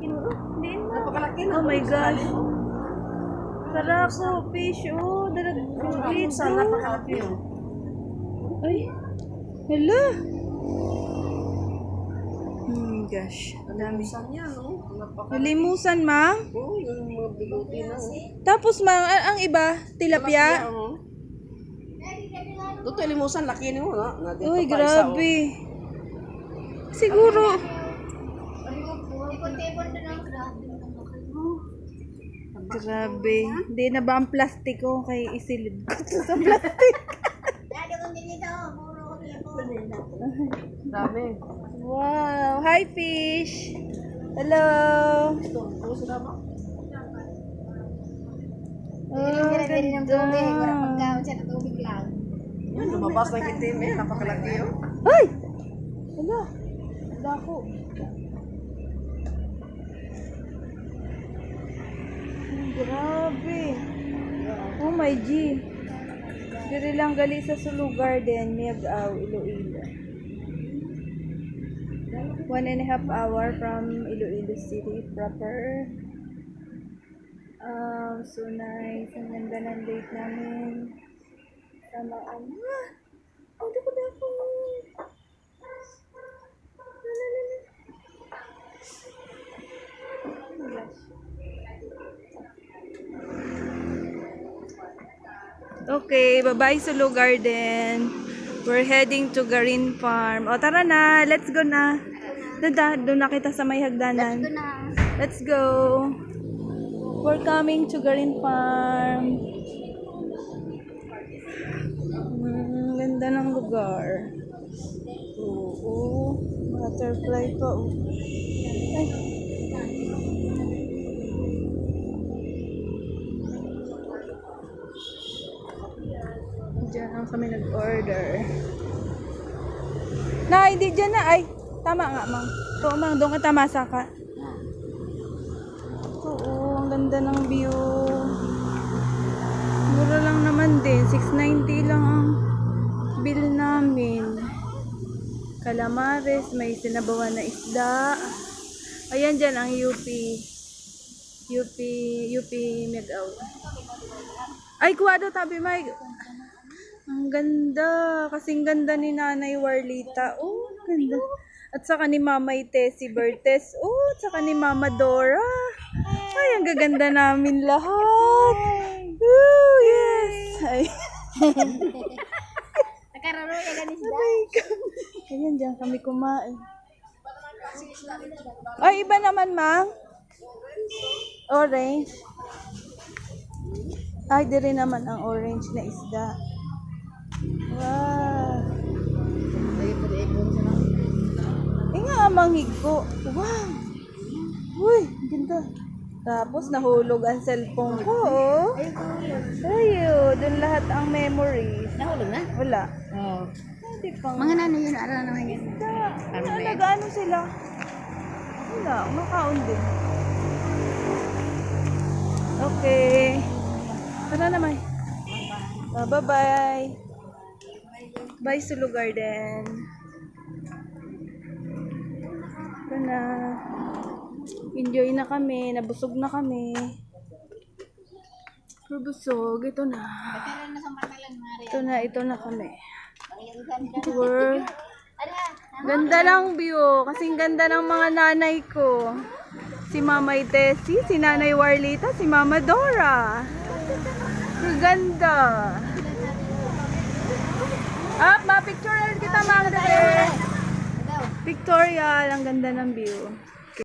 Napakalaki na. Oh my gosh. Sarako, fish. Oh, dalaglit. Napakalaki yun. Ay. Hala. Gosh. Limusan niya, no? Limusan, ma? Oo, yung mga bigote na. Tapos, ma, ang iba, tilapia? Ito, limusan, laki niyo, no? Uy, grabe. Siguro. Grabe. Hindi na ba ang plastiko kay isilid ko sa plastic? Dami. Wow. Hi, fish. Hello. Yan, lumabas na kitim eh. Napakalaki yun. Ay! Hala. Dako. Grabe. Oh my G. Diri lang gali sa Sulu Garden, Miag-ao, Iloilo. 1.5 hour from Iloilo City proper. So nice. Ang ganda ng date namin. Sama ang... Oh, dako. Okay, bye-bye Sulu Garden. We're heading to Garin Farm. O, tara na. Let's go na. Doon na kita sa may hagdanan. Let's go. We're coming to Garin Farm. Ganda ng lugar. Oo. Butterfly pa. Ay. Diyan lang kami nag-order. Na, hindi dyan na. Ay, tama nga, Mang. Oo, Mang. Doon ka tamasa ka. Oo, ang ganda ng view. Mura lang naman din. 690 lang ang bill namin. Calamares, may sinabawan na isda. Ayan dyan ang UP Miag-ao. Ay, kuha daw tabi, Mike. Ang ganda. Kasing ganda ni Nanay Warlita. Oh, ganda. At saka ni Mamay Tessie Bertes. Oh, at saka ni Mama Dora. Ay, ang gaganda namin lahat. Oh, yes. Ay. Nakararo ya ganis da. Ayan, dyan kami kumain. Ay, iba naman, Mang. Orange. Ay, di rin naman ang orange na isda. Wow. Nga amang higko. Wow. Uy, ganda. Tapos nahulog ang cellphone ko. Oh. Ayun, dun lahat ang memories. Nahulog na? Wala. Oo. Hindi pang... Mga nano yun, ara naman yun. Nag-ano sila? Wala, makaon din. Okay. Tara naman. Bye-bye. Bye Sulu Garden. Ito na. Enjoy na kami. Nabusog na kami. Busog. Ito na. Ito na kami. Tour. Ganda lang view. Kasing ganda ng mga nanay ko. Si Mamay Tessie, si Nanay Warlita, si Mama Dora. Ganda. Ma-picture kita, Ma'am. Pictorial. Ang ganda ng view.